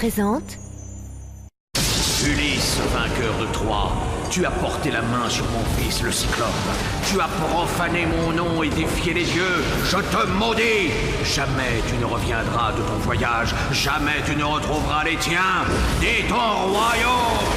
présente... Ulysse, vainqueur de Troie, tu as porté la main sur mon fils le Cyclope. Tu as profané mon nom et défié les dieux. Je te maudis. Jamais tu ne reviendras de ton voyage. Jamais tu ne retrouveras les tiens ni ton royaume.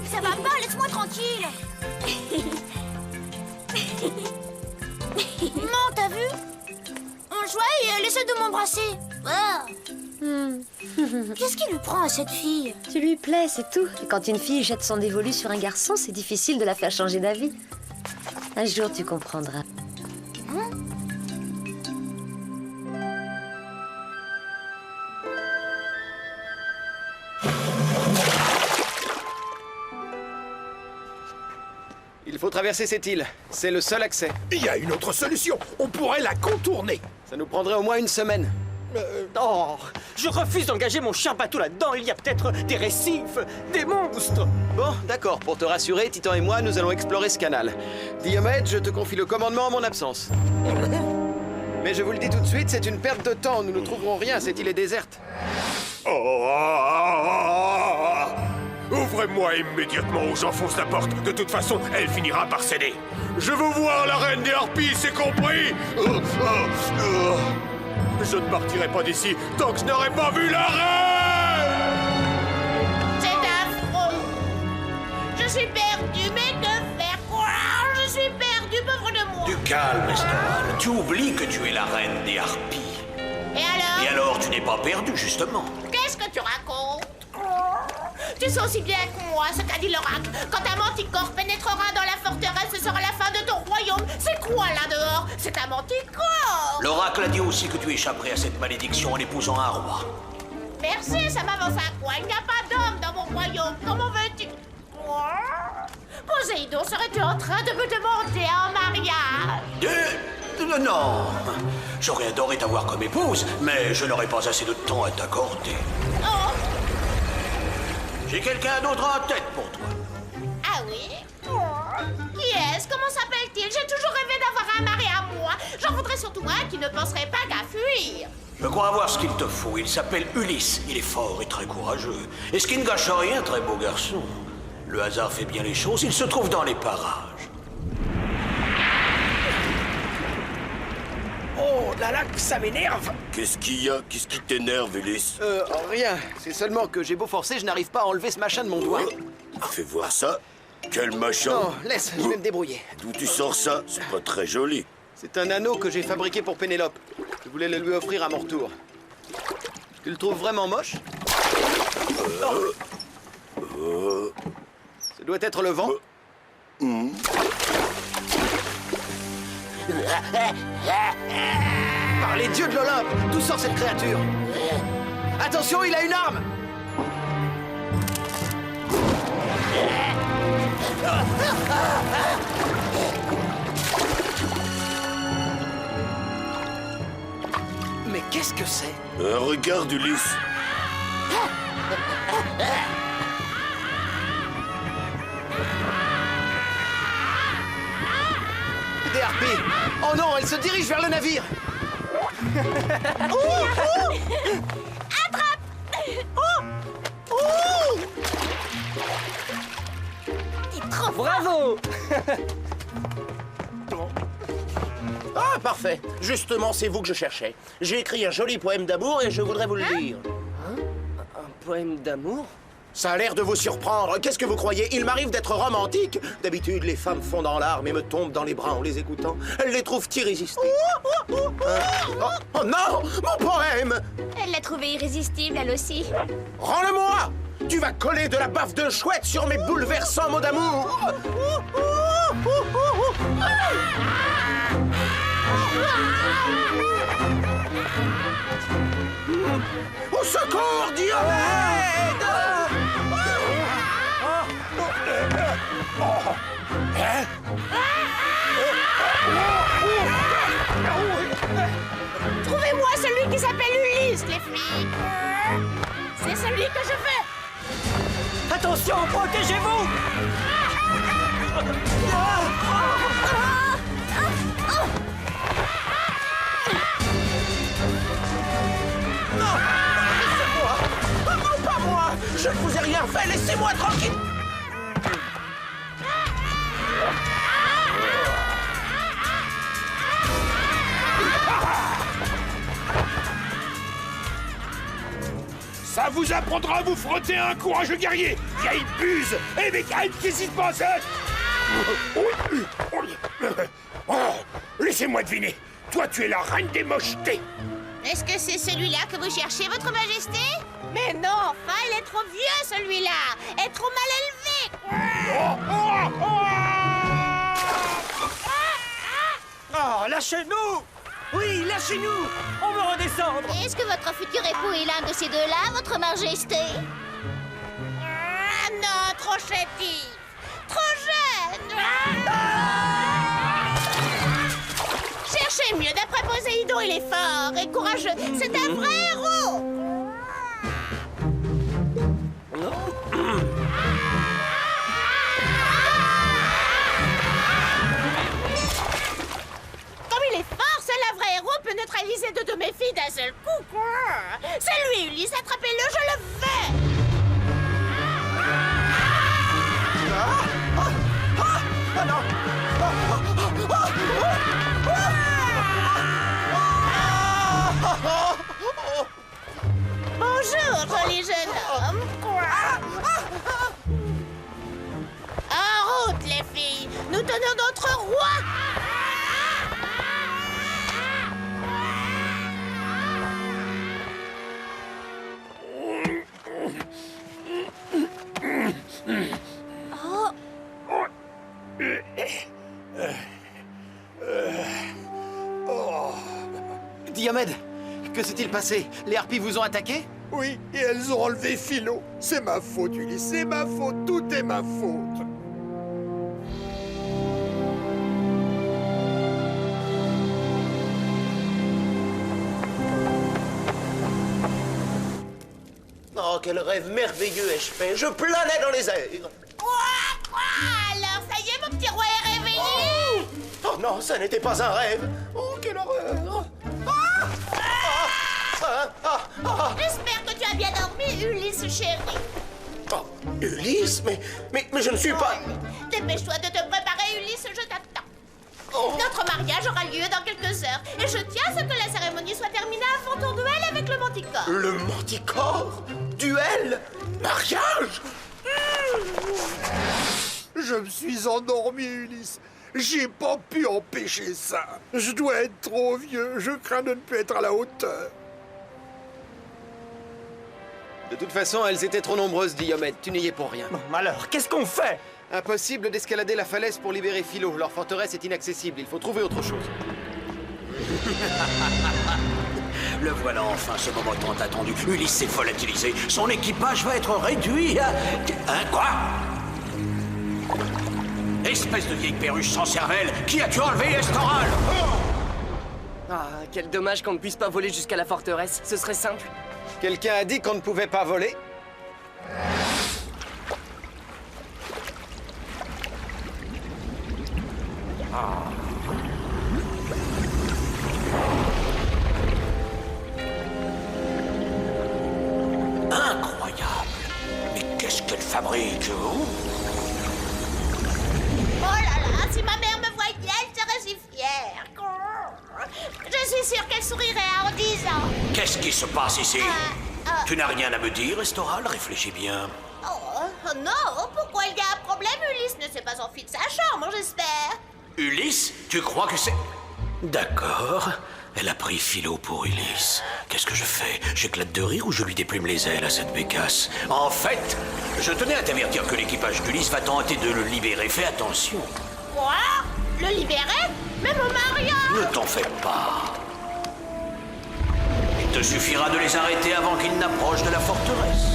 Ça va pas, laisse-moi tranquille. Maman, t'as vu? On jouait et elle essaie de m'embrasser. Ah. Qu'est-ce qui lui prend à cette fille? Tu lui plais, c'est tout. Et quand une fille jette son dévolu sur un garçon, c'est difficile de la faire changer d'avis. Un jour, tu comprendras. Il faut traverser cette île. C'est le seul accès. Il y a une autre solution. On pourrait la contourner. Ça nous prendrait au moins une semaine. Oh, je refuse d'engager mon cher bateau là-dedans. Il y a peut-être des récifs, des monstres. Bon, d'accord. Pour te rassurer, Titan et moi, nous allons explorer ce canal. Diomed, je te confie le commandement en mon absence. Mais je vous le dis tout de suite, c'est une perte de temps. Nous ne trouverons rien. Cette île est déserte. Ouvrez-moi immédiatement ou j'enfonce la porte. De toute façon, elle finira par céder. Je veux voir la reine des harpies, c'est compris? Je ne partirai pas d'ici tant que je n'aurai pas vu la reine! C'est affreux. Je suis perdue, mais que faire quoi? Je suis perdue, pauvre de moi. Du calme, Estoril. Tu oublies que tu es la reine des harpies. Et Et alors, tu n'es pas perdu, justement. qu'est-ce que tu racontes? Tu sais aussi bien que moi ce qu'a dit l'oracle. Quand un manticore pénétrera dans la forteresse, ce sera la fin de ton royaume. C'est quoi là dehors? C'est un manticore. L'oracle a dit aussi que tu échapperais à cette malédiction en épousant un roi. Merci, ça m'avance à quoi? Il n'y a pas d'homme dans mon royaume. Comment veux-tu? Poséidon, serais-tu en train de me demander en mariage? Non. J'aurais adoré t'avoir comme épouse, mais je n'aurais pas assez de temps à t'accorder. Oh, J'ai quelqu'un d'autre en tête pour toi. ah oui? Qui est-ce? Comment s'appelle-t-il? J'ai toujours rêvé d'avoir un mari à moi. J'en voudrais surtout un qui ne penserait pas qu'à fuir. Je crois avoir ce qu'il te faut. Il s'appelle Ulysse. Il est fort et très courageux. Et ce qui ne gâche rien, très beau garçon. Le hasard fait bien les choses. Il se trouve dans les parages. Oh là là, que ça m'énerve! Qu'est-ce qu'il y a? Qu'est-ce qui t'énerve, Ulysse? Rien. C'est seulement que j'ai beau forcer, je n'arrive pas à enlever ce machin de mon doigt. Fais voir ça. Quel machin? Non, laisse, je vais me débrouiller. D'où tu sors ça? C'est pas très joli. C'est un anneau que j'ai fabriqué pour Pénélope. Je voulais le lui offrir à mon retour. Tu le trouves vraiment moche? Ça doit être le vent. Par les dieux de l'Olympe, d'où sort cette créature? Attention, il a une arme! Mais qu'est-ce que c'est? Regarde, Ulysse. Des harpies! Oh non, elle se dirige vers le navire! Attrape! T'es trop fort. Bravo. Ah, parfait. Justement, c'est vous que je cherchais. J'ai écrit un joli poème d'amour et je voudrais vous le lire. Un poème d'amour? Ça a l'air de vous surprendre. Qu'est-ce que vous croyez? Il m'arrive d'être romantique. D'habitude, les femmes fondent en larmes et me tombent dans les bras en les écoutant. Elles les trouvent irrésistibles. Oh non! Mon poème! Elle l'a trouvé irrésistible, elle aussi. Rends-le-moi! Tu vas coller de la baffe de chouette sur mes bouleversants mots d'amour! Au secours, Diomède! Trouvez-moi celui qui s'appelle Ulysse, les filles. C'est celui que je veux. Attention, protégez-vous! Non! Laissez-moi! Non, pas moi! Je ne vous ai rien fait, laissez-moi tranquille! Ça vous apprendra à vous frotter à un courageux guerrier, vieille buse! Eh mais qu'est-ce qui se passe? Oh, laissez-moi deviner. Toi, tu es la reine des mochetés. Est-ce que c'est celui-là que vous cherchez, votre majesté? Mais non, enfin, il est trop vieux, celui-là. Est trop mal élevé. Oh, lâchez-nous! Oui, lâchez-nous! On veut redescendre! Est-ce que votre futur époux est l'un de ces deux-là, votre majesté? Ah non, trop chétif. Trop jeune. Cherchez mieux, d'après Poséidon, il est fort et courageux. C'est un vrai héros. Comme il est fort, seul un vrai héros peut neutraliser deux de mes filles d'un seul coup. C'est lui, Ulysse, attrapez-le, je le fais. Ah non! Bonjour, joli jeune homme. En route, les filles. Nous tenons notre roi. Diomède, que s'est-il passé? Les harpies vous ont attaqué? Oui, et elles ont enlevé Philo. C'est ma faute, Ulysse, c'est ma faute, tout est ma faute. Oh, quel rêve merveilleux ai-je fait! Je planais dans les airs! Quoi? Alors, ça y est, mon petit roi est réveillé. Oh non, ça n'était pas un rêve! Oh, quelle horreur! J'espère que tu as bien dormi, Ulysse chéri. Oh, Ulysse, mais je ne suis pas... Dépêche-toi de te préparer, Ulysse, je t'attends. Oh. Notre mariage aura lieu dans quelques heures. Et je tiens à ce que la cérémonie soit terminée avant ton duel avec le manticore. Le manticore? Duel? Mariage? Je me suis endormi, Ulysse. J'ai pas pu empêcher ça. Je dois être trop vieux. Je crains de ne plus être à la hauteur. De toute façon, elles étaient trop nombreuses, Diomède. Tu n'y es pour rien. Bon, alors, qu'est-ce qu'on fait? Impossible d'escalader la falaise pour libérer Philo. Leur forteresse est inaccessible. Il faut trouver autre chose. Le voilà enfin, ce moment tant attendu. Ulysse s'est volatilisé. Son équipage va être réduit à... Hein, quoi? Espèce de vieille perruche sans cervelle, qui a-tu enlevé, Estoral? Ah, quel dommage qu'on ne puisse pas voler jusqu'à la forteresse. Ce serait simple. Quelqu'un a dit qu'on ne pouvait pas voler? Incroyable. Mais qu'est-ce qu'elle fabrique? Oh là là, si ma mère me voyait, elle serait si fière. Je suis sûre qu'elle sourirait en disant... Qu'est-ce qui se passe ici? Tu n'as rien à me dire, Estoral? Réfléchis bien. Oh, Oh non, pourquoi il y a un problème? Ulysse ne s'est pas enfui de sa chambre, j'espère. Ulysse? Tu crois que c'est... D'accord. Elle a pris Philo pour Ulysse. Qu'est-ce que je fais? J'éclate de rire ou je lui déplume les ailes à cette bécasse? En fait, je tenais à t'avertir que l'équipage d'Ulysse va tenter de le libérer. Fais attention. Quoi? Le libérer? Mais mon mari... Ne t'en fais pas. Il te suffira de les arrêter avant qu'ils n'approchent de la forteresse.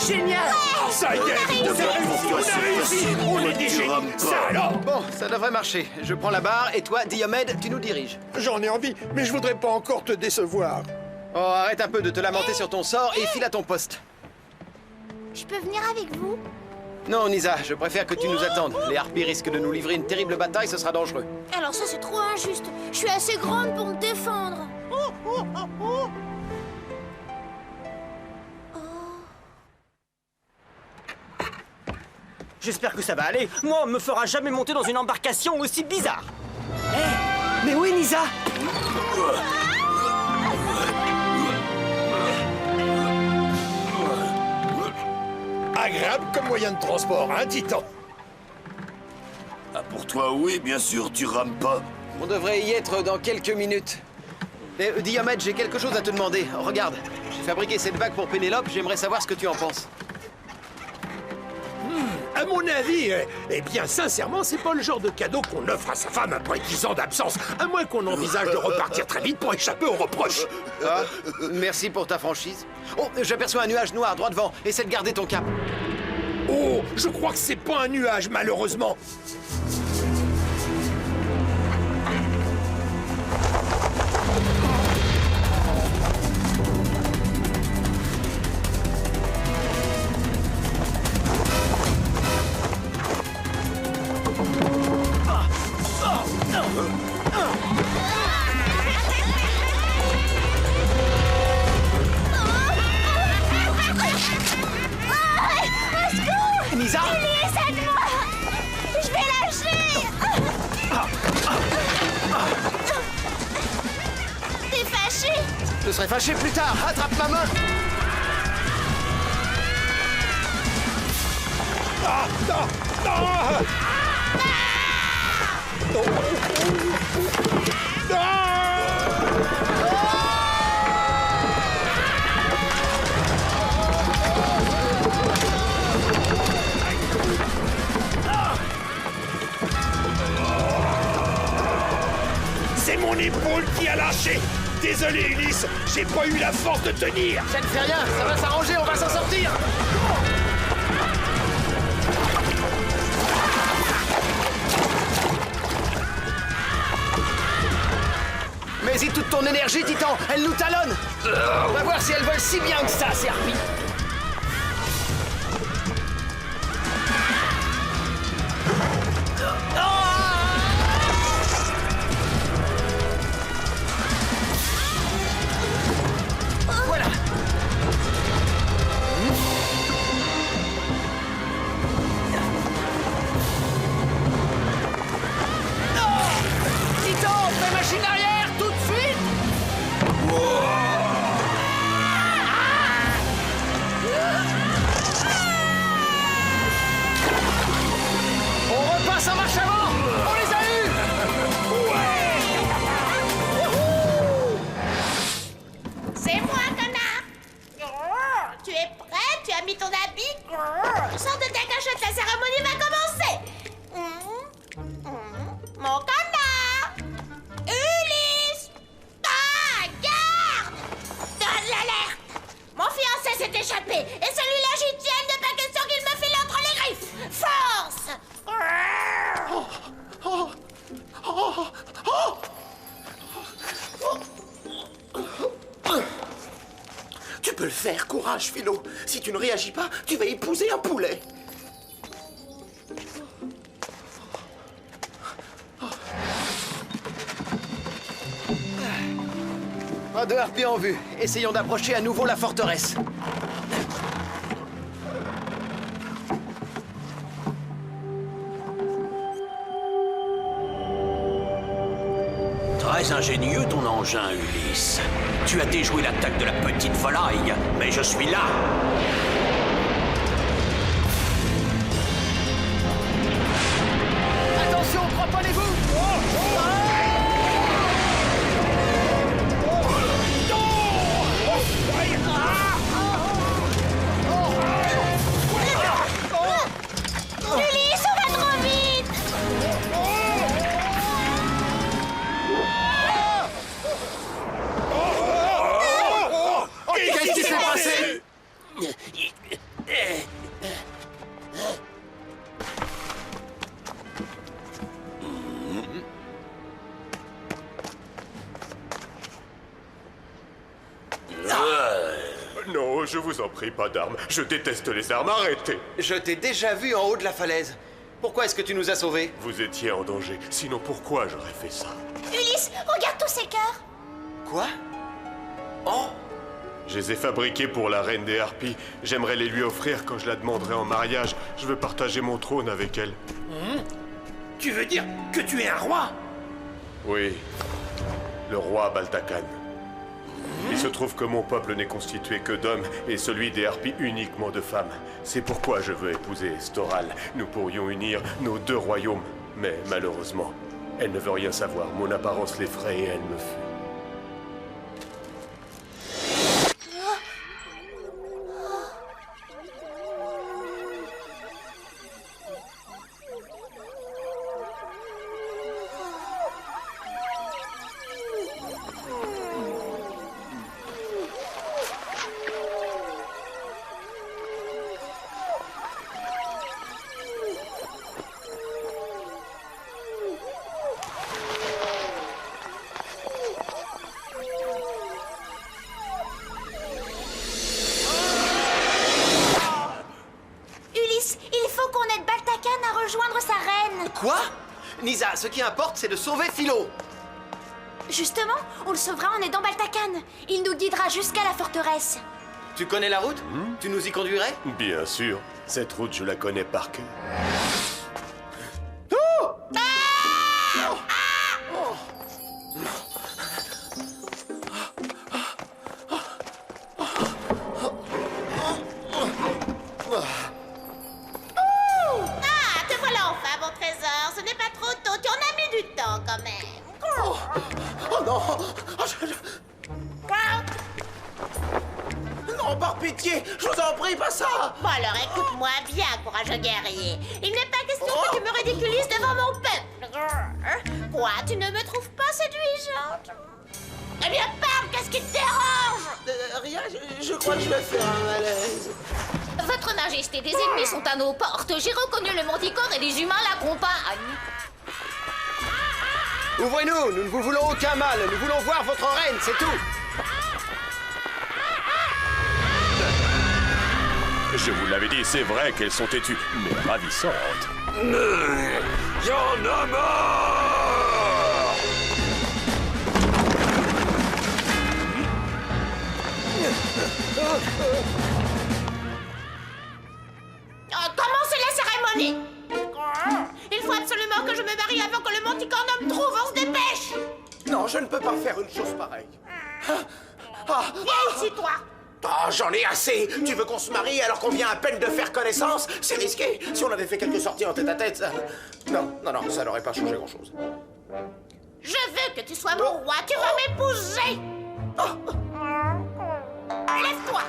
Génial! Ça y est, on est des génies. Ça alors? Bon, ça devrait marcher. Je prends la barre et toi, Diomed, tu nous diriges. J'en ai envie, mais je voudrais pas encore te décevoir. Oh, arrête un peu de te lamenter sur ton sort et file à ton poste. Je peux venir avec vous? Non, Nisa, je préfère que tu nous attendes. Les harpies risquent de nous livrer une terrible bataille, ce sera dangereux. Alors ça, c'est trop injuste. Je suis assez grande pour me défendre. J'espère que ça va aller. Moi, on me fera jamais monter dans une embarcation aussi bizarre. Hé, mais où est Nisa? Agréable comme moyen de transport, hein, Titan? Ah, pour toi, oui, bien sûr, tu rames pas. On devrait y être dans quelques minutes. Mais Diomed, j'ai quelque chose à te demander. Regarde, j'ai fabriqué cette bague pour Pénélope, j'aimerais savoir ce que tu en penses. À mon avis, eh bien, sincèrement, c'est pas le genre de cadeau qu'on offre à sa femme après 10 ans d'absence, à moins qu'on envisage de repartir très vite pour échapper aux reproches. Ah, merci pour ta franchise. Oh, j'aperçois un nuage noir droit devant. Essaie de garder ton cap. Oh, je crois que c'est pas un nuage, malheureusement. Nisa? Ulysse, aide-moi! Je vais lâcher! T'es fâché? Je serai fâché plus tard. Attrape ma main. Ah, ah, ah. C'est mon épaule qui a lâché. Désolé, Ulysse, j'ai pas eu la force de tenir. Ça ne fait rien, ça va s'arranger, on va s'en sortir. Mets-y toute ton énergie, Titan, elle nous talonne. On va voir si elle vole si bien que ça, ces harpies. Voilà. Titan, fais machine arrière, tout de suite. On repasse en marche avant. On les a eus. C'est moi, connard! Grrr. Tu es prêt? Tu as mis ton habit? Grrr. Sors de ta cachette, la cérémonie va commencer! Mon connard! Ulysse! Ah, garde! Donne l'alerte! Mon fiancé s'est échappé, et celui-là j'y tiens, il n'est pas question qu'il me file entre les griffes! Force! Grrr. Tu peux le faire, courage, Philo. Si tu ne réagis pas, tu vas épouser un poulet. Un de harpies en vue. Essayons d'approcher à nouveau la forteresse. Très ingénieux ton engin, Ulysse. Tu as déjoué l'attaque de la petite volaille, mais je suis là. Attention, cramponnez-vous! Ulysse, on va trop vite! Qu'est-ce qui s'est passé? Non, je vous en prie, pas d'armes. Je déteste les armes, arrêtez. Je t'ai déjà vu en haut de la falaise. Pourquoi est-ce que tu nous as sauvés? Vous étiez en danger, sinon pourquoi j'aurais fait ça? Ulysse, regarde tous ces cœurs. Quoi? Oh! Je les ai fabriqués pour la reine des harpies. J'aimerais les lui offrir quand je la demanderai en mariage. Je veux partager mon trône avec elle. Tu veux dire que tu es un roi? Oui, le roi Baltacan. Il se trouve que mon peuple n'est constitué que d'hommes et celui des harpies uniquement de femmes. C'est pourquoi je veux épouser Storal. Nous pourrions unir nos deux royaumes. Mais malheureusement, elle ne veut rien savoir. Mon apparence l'effraie et elle me fuit. rejoindre sa reine. Quoi? Nisa, ce qui importe, c'est de sauver Philo. Justement, on le sauvera en aidant Baltacan. Il nous guidera jusqu'à la forteresse. Tu connais la route? Tu nous y conduirais? Bien sûr. Cette route, je la connais par cœur. Te voilà enfin, mon trésor. Ce n'est pas trop tôt. Tu en as mis du temps, quand même. Oh non! Non, par pitié! Je vous en prie, pas ça! Bon alors, écoute-moi bien, courageux guerrier. Il n'est pas question que tu me ridiculises devant mon peuple. Quoi, tu ne me trouves pas séduisante? Eh bien, parle, qu'est-ce qui te dérange? Rien, je crois que je vais faire un malaise. Votre Majesté, des ennemis sont à nos portes. J'ai reconnu le manticore et les humains l'accompagnent. Ouvrez-nous, nous ne vous voulons aucun mal. Nous voulons voir votre reine, c'est tout. Je vous l'avais dit, c'est vrai qu'elles sont têtues, mais ravissantes. J'en ai marre! Commencez la cérémonie. Il faut absolument que je me marie avant que le manticornum trouve. On se dépêche. Non, je ne peux pas faire une chose pareille. Viens ici, toi. Oh, j'en ai assez! Tu veux qu'on se marie alors qu'on vient à peine de faire connaissance? C'est risqué! Si on avait fait quelques sorties en tête-à-tête, ça... Non, ça n'aurait pas changé grand-chose. Je veux que tu sois mon roi. Tu vas m'épouser. Lève-toi.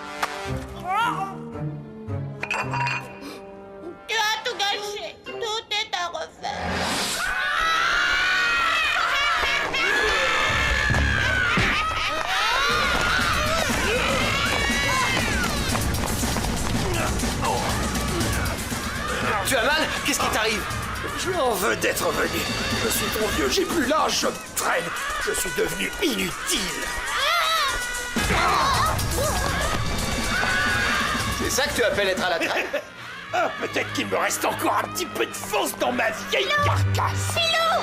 Tu as tout gâché. Tout est à refaire. Tu as mal? Qu'est-ce qui t'arrive? Je m'en veux d'être venu. Je suis trop vieux, j'ai plus l'âge, je me traîne. Je suis devenu inutile. C'est ça que tu appelles être à la traîne? Peut-être qu'il me reste encore un petit peu de force dans ma vieille carcasse. Philo!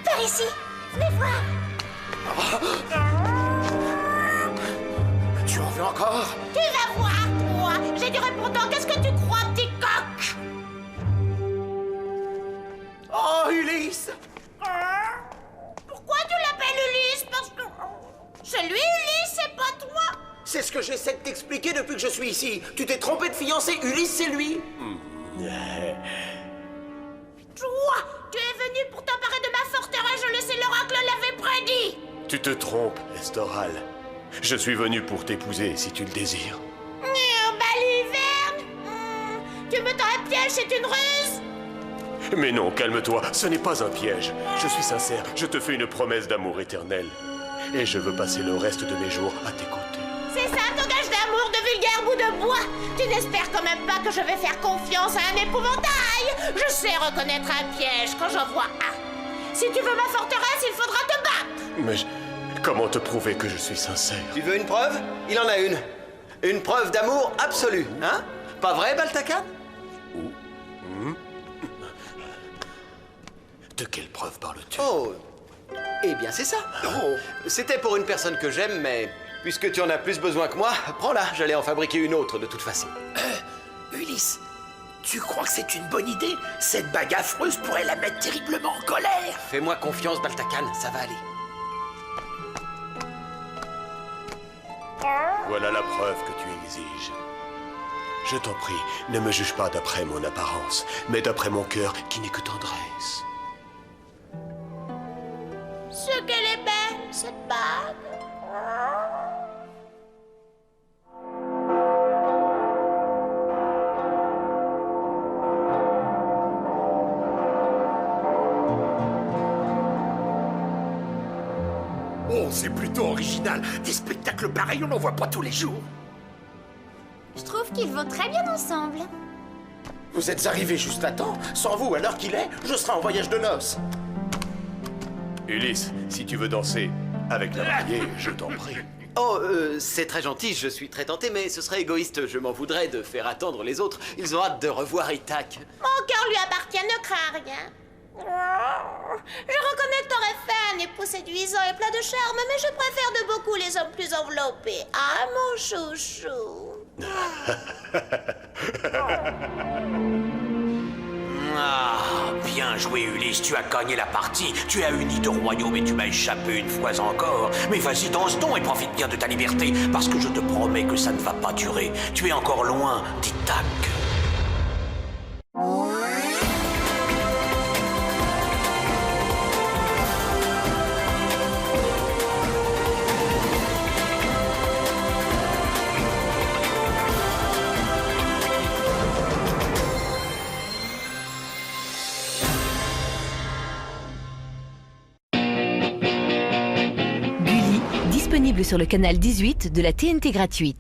Par ici. Venez voir. Tu en veux encore? Tu vas voir, toi. J'ai du répondant. Qu'est-ce que tu crois, petit coq? Oh, Ulysse! Pourquoi tu l'appelles Ulysse? Parce que... c'est lui, Ulysse, c'est pas toi. C'est ce que j'essaie de t'expliquer depuis que je suis ici. Tu t'es trompé de fiancé, Ulysse, c'est lui. Toi, tu es venu pour t'emparer de ma forteresse, je le sais, l'oracle l'avait prédit. Tu te trompes, Estoral. Je suis venu pour t'épouser, si tu le désires. Baliverne, tu me tends un piège, c'est une ruse. Mais non, calme-toi, ce n'est pas un piège. Je suis sincère, je te fais une promesse d'amour éternel. Et je veux passer le reste de mes jours à tes côtés. C'est ça ton gage d'amour de vulgaire bout de bois. Tu n'espères quand même pas que je vais faire confiance à un épouvantail. Je sais reconnaître un piège quand j'en vois un. Si tu veux ma forteresse, il faudra te battre. Mais comment te prouver que je suis sincère? Tu veux une preuve? Il en a une. Une preuve d'amour absolu, hein? Pas vrai, Baltacan? De quelle preuve parles-tu? Oh, eh bien c'est ça. Oh, c'était pour une personne que j'aime, mais puisque tu en as plus besoin que moi, prends-la, j'allais en fabriquer une autre de toute façon. Ulysse, tu crois que c'est une bonne idée? Cette bague affreuse pourrait la mettre terriblement en colère. Fais-moi confiance, Baltacan, ça va aller. Voilà la preuve que tu exiges. Je t'en prie, ne me juge pas d'après mon apparence, mais d'après mon cœur qui n'est que tendresse. Ce qu'elle est belle, cette bague. Oh, c'est plutôt original. Des spectacles pareils, on n'en voit pas tous les jours. Je trouve qu'ils vont très bien ensemble. Vous êtes arrivés juste à temps. Sans vous, à l'heure qu'il est, je serai en voyage de noces. Ulysse, si tu veux danser avec la mariée, je t'en prie. Oh, c'est très gentil, je suis très tenté, mais ce serait égoïste, je m'en voudrais de faire attendre les autres. Ils ont hâte de revoir Ithac. Mon cœur lui appartient, ne crains rien. Je reconnais que t'aurais fait un époux séduisant et plein de charme, mais je préfère de beaucoup les hommes plus enveloppés. Ah, mon chouchou. Ah, bien joué, Ulysse, tu as gagné la partie. Tu as uni deux royaumes et tu m'as échappé une fois encore. Mais vas-y, danse donc et profite bien de ta liberté, parce que je te promets que ça ne va pas durer. Tu es encore loin d'Ithac. Disponible sur le canal 18 de la TNT gratuite.